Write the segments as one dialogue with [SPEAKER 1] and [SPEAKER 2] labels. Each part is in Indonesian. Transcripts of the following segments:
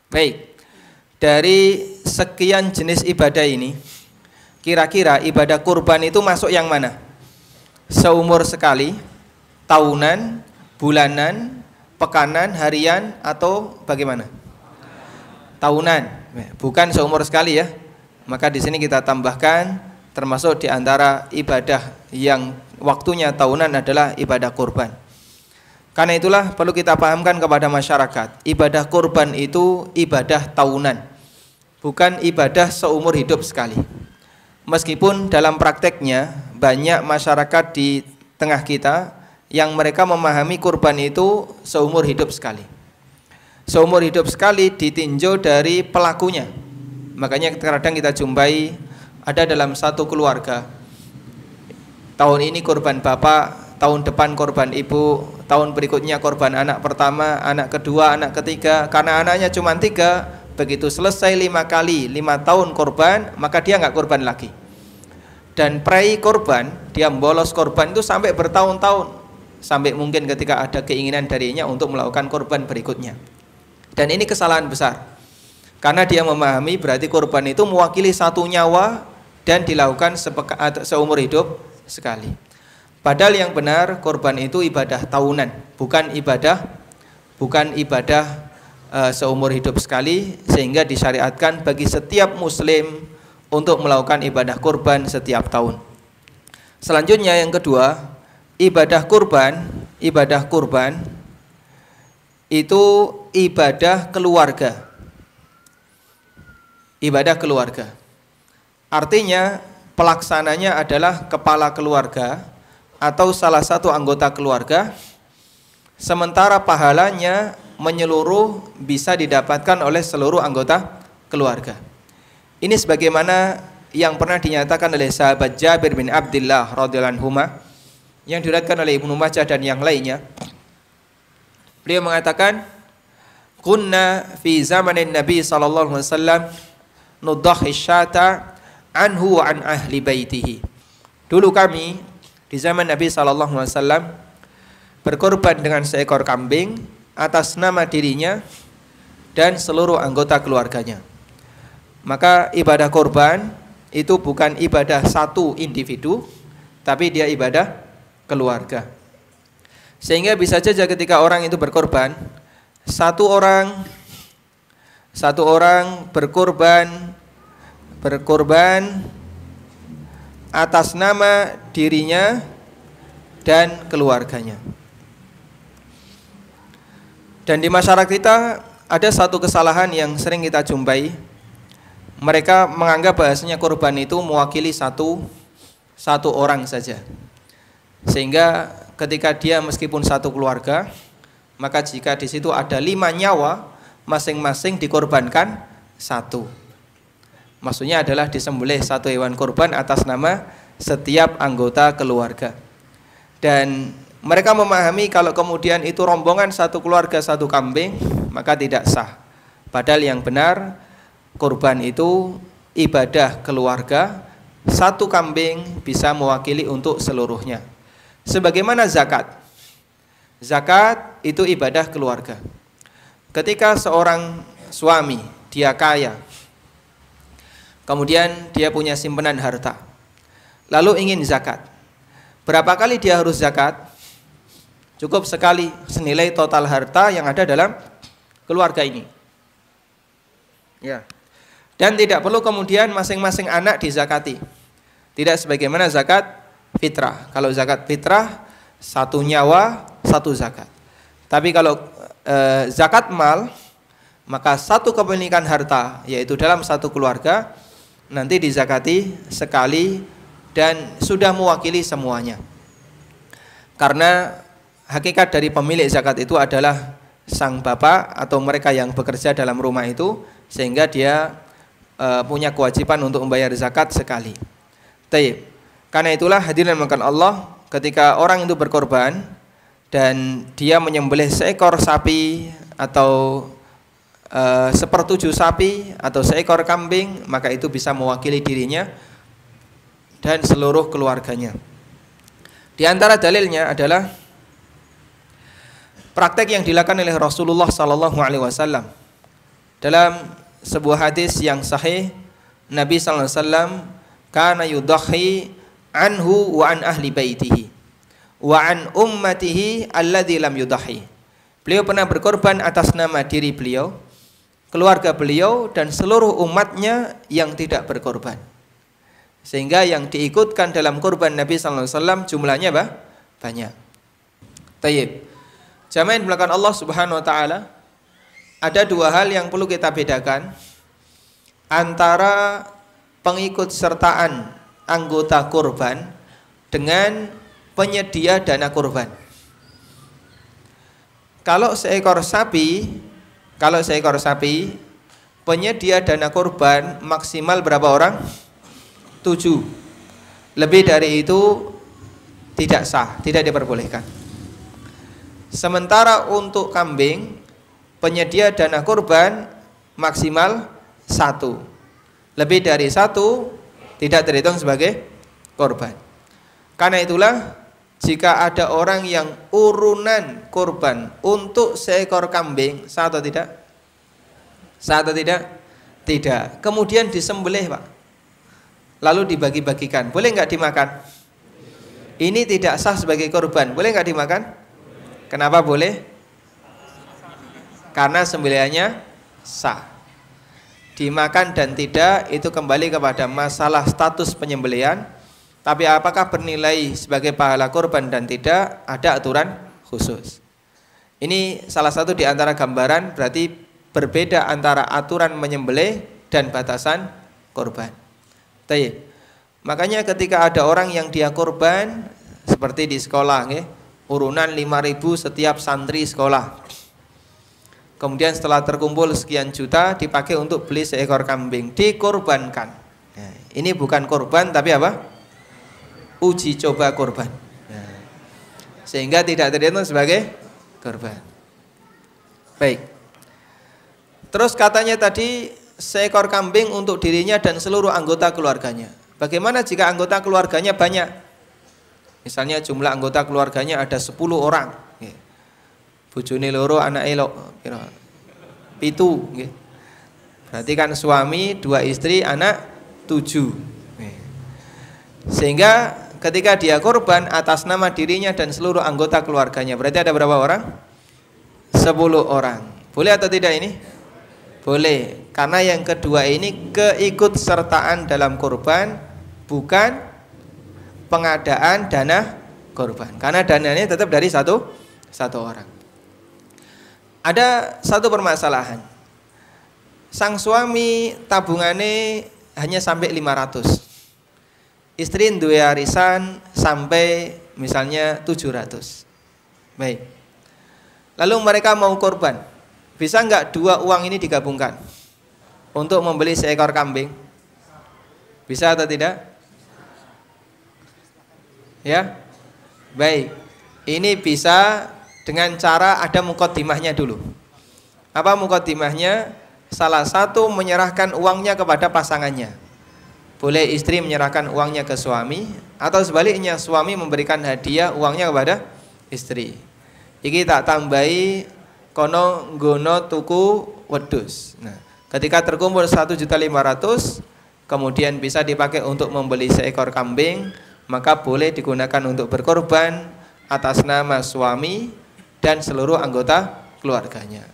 [SPEAKER 1] Baik, dari sekian jenis ibadah ini, kira-kira ibadah kurban itu masuk yang mana? Seumur sekali, tahunan, bulanan, pekanan, harian, atau bagaimana? Tahunan, bukan seumur sekali ya. Maka di sini kita tambahkan termasuk di antara ibadah yang waktunya tahunan adalah ibadah kurban. Karena itulah perlu kita pahamkan kepada masyarakat, ibadah kurban itu ibadah tahunan, bukan ibadah seumur hidup sekali. Meskipun dalam prakteknya banyak masyarakat di tengah kita yang mereka memahami kurban itu seumur hidup sekali. Seumur hidup sekali ditinjau dari pelakunya. Makanya kadang kita jumpai ada dalam satu keluarga, tahun ini kurban bapak, tahun depan korban ibu, tahun berikutnya korban anak pertama, anak kedua, anak ketiga. Karena anaknya cuma 3, begitu selesai 5 kali 5 tahun korban, maka dia nggak korban lagi. Dan prei korban, dia bolos korban itu sampai bertahun-tahun, sampai mungkin ketika ada keinginan darinya untuk melakukan korban berikutnya. Dan ini kesalahan besar, karena dia memahami berarti korban itu mewakili satu nyawa dan dilakukan seumur hidup sekali. Padahal yang benar korban itu ibadah tahunan, bukan ibadah seumur hidup sekali, sehingga disyariatkan bagi setiap muslim untuk melakukan ibadah kurban setiap tahun. Selanjutnya yang kedua, ibadah kurban itu ibadah keluarga. Ibadah keluarga. Artinya pelaksananya adalah kepala keluarga atau salah satu anggota keluarga, sementara pahalanya menyeluruh bisa didapatkan oleh seluruh anggota keluarga. Ini sebagaimana yang pernah dinyatakan oleh sahabat Jabir bin Abdullah radhiyallahu anhu yang diriwayatkan oleh Ibnu Majah dan yang lainnya. Beliau mengatakan, "Kunna fi zamanin Nabi sallallahu alaihi wasallam nudhahi syata anhu wa an ahli baitihi." Dulu kami di zaman Nabi sallallahu alaihi wasallam berkorban dengan seekor kambing atas nama dirinya dan seluruh anggota keluarganya. Maka ibadah korban itu bukan ibadah satu individu, tapi dia ibadah keluarga. Sehingga bisa saja ketika orang itu berkorban, satu orang berkorban atas nama dirinya dan keluarganya. Dan di masyarakat kita ada satu kesalahan yang sering kita jumpai. Mereka menganggap bahasanya korban itu mewakili satu orang saja. Sehingga ketika dia meskipun satu keluarga, maka jika di situ ada 5 nyawa, masing-masing dikorbankan 1. Maksudnya adalah disembelih satu hewan korban atas nama setiap anggota keluarga. Dan mereka memahami kalau kemudian itu rombongan satu keluarga satu kambing, maka tidak sah. Padahal yang benar kurban itu ibadah keluarga, satu kambing bisa mewakili untuk seluruhnya. Sebagaimana zakat. Zakat itu ibadah keluarga. Ketika seorang suami, dia kaya, kemudian dia punya simpanan harta, lalu ingin zakat. Berapa kali dia harus zakat? Cukup sekali senilai total harta yang ada dalam keluarga ini. Ya. Dan tidak perlu kemudian masing-masing anak dizakati. Tidak sebagaimana zakat fitrah. Kalau zakat fitrah 1 nyawa 1 zakat. Tapi kalau zakat mal, maka 1 kepemilikan harta, yaitu dalam 1 keluarga, nanti dizakati sekali dan sudah mewakili semuanya. Karena hakikat dari pemilik zakat itu adalah sang bapak atau mereka yang bekerja dalam rumah itu, sehingga dia punya kewajiban untuk membayar zakat sekali. Taib. Karena itulah hadirin makan Allah, ketika orang itu berkorban dan dia menyembelih seekor sapi atau 1/7 sapi atau seekor kambing, maka itu bisa mewakili dirinya dan seluruh keluarganya. Di antara dalilnya adalah praktek yang dilakukan oleh Rasulullah sallallahu alaihi wasallam Dalam sebuah hadis yang sahih, Nabi sallallahu alaihi wasallam kana yudhi anhu wa an ahli baitihi wa an ummatihi alladzi lam yudhi. Beliau pernah berkorban atas nama diri beliau, keluarga beliau, dan seluruh umatnya yang tidak berkorban. Sehingga yang diikutkan dalam korban Nabi sallallahu alaihi wasallam jumlahnya banyak. Tayyib. Jamaah yang dimuliakan Allah Subhanahu wa taala, ada dua hal yang perlu kita bedakan antara pengikut sertaan anggota korban dengan penyedia dana korban. Kalau seekor sapi, penyedia dana korban maksimal berapa orang? 7. Lebih dari itu tidak sah, tidak diperbolehkan. Sementara untuk kambing, penyedia dana korban maksimal 1. Lebih dari 1 tidak terhitung sebagai korban. Karena itulah jika ada orang yang urunan korban untuk seekor kambing, sah atau tidak? Sah atau tidak? Tidak. Kemudian disembelih, Pak. Lalu dibagi-bagikan. Boleh nggak dimakan? Ini tidak sah sebagai korban. Boleh nggak dimakan? Kenapa boleh? Karena sembelihannya sah. Dimakan dan tidak itu kembali kepada masalah status penyembelihan. Tapi apakah bernilai sebagai pahala korban dan tidak, ada aturan khusus. Ini salah satu di antara gambaran, berarti berbeda antara aturan menyembelih dan batasan korban. Tayyib. Makanya ketika ada orang yang dia korban, seperti di sekolah, urunan 5.000 setiap santri sekolah. Kemudian setelah terkumpul sekian juta dipakai untuk beli seekor kambing, dikorbankan. Nah, ini bukan korban tapi apa? Uji coba korban. Nah, sehingga tidak terhitung sebagai korban. Baik. Terus katanya tadi seekor kambing untuk dirinya dan seluruh anggota keluarganya. Bagaimana jika anggota keluarganya banyak? Misalnya jumlah anggota keluarganya ada 10 orang. Bojone loro, anake pira? 7, nggih. Berarti kan suami, 2 istri, anak 7. Sehingga ketika dia korban atas nama dirinya dan seluruh anggota keluarganya, berarti ada berapa orang? 10 orang. Boleh atau tidak ini? Boleh. Karena yang kedua ini keikutsertaan dalam korban, bukan pengadaan dana korban. Karena dananya tetap dari satu orang. Ada satu permasalahan. Sang suami tabungannya hanya sampai 500. Istri duwe arisan sampai misalnya 700. Baik. Lalu mereka mau korban. Bisa enggak dua uang ini digabungkan untuk membeli seekor kambing? Bisa atau tidak? Ya. Baik. Ini bisa dengan cara ada muqaddimahnya dulu. Apa muqaddimahnya? Salah satu menyerahkan uangnya kepada pasangannya. Boleh istri menyerahkan uangnya ke suami, atau sebaliknya suami memberikan hadiah uangnya kepada istri. Iki tak tambahi kono nggono tuku wedhus. Nah, ketika terkumpul 1.500.000 kemudian bisa dipakai untuk membeli seekor kambing, maka boleh digunakan untuk berkorban atas nama suami dan seluruh anggota keluarganya.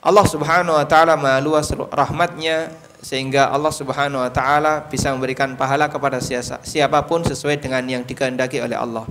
[SPEAKER 1] Allah Subhanahu wa taala Maha luas rahmatnya, sehingga Allah Subhanahu wa taala bisa memberikan pahala kepada siapapun sesuai dengan yang dikehendaki oleh Allah.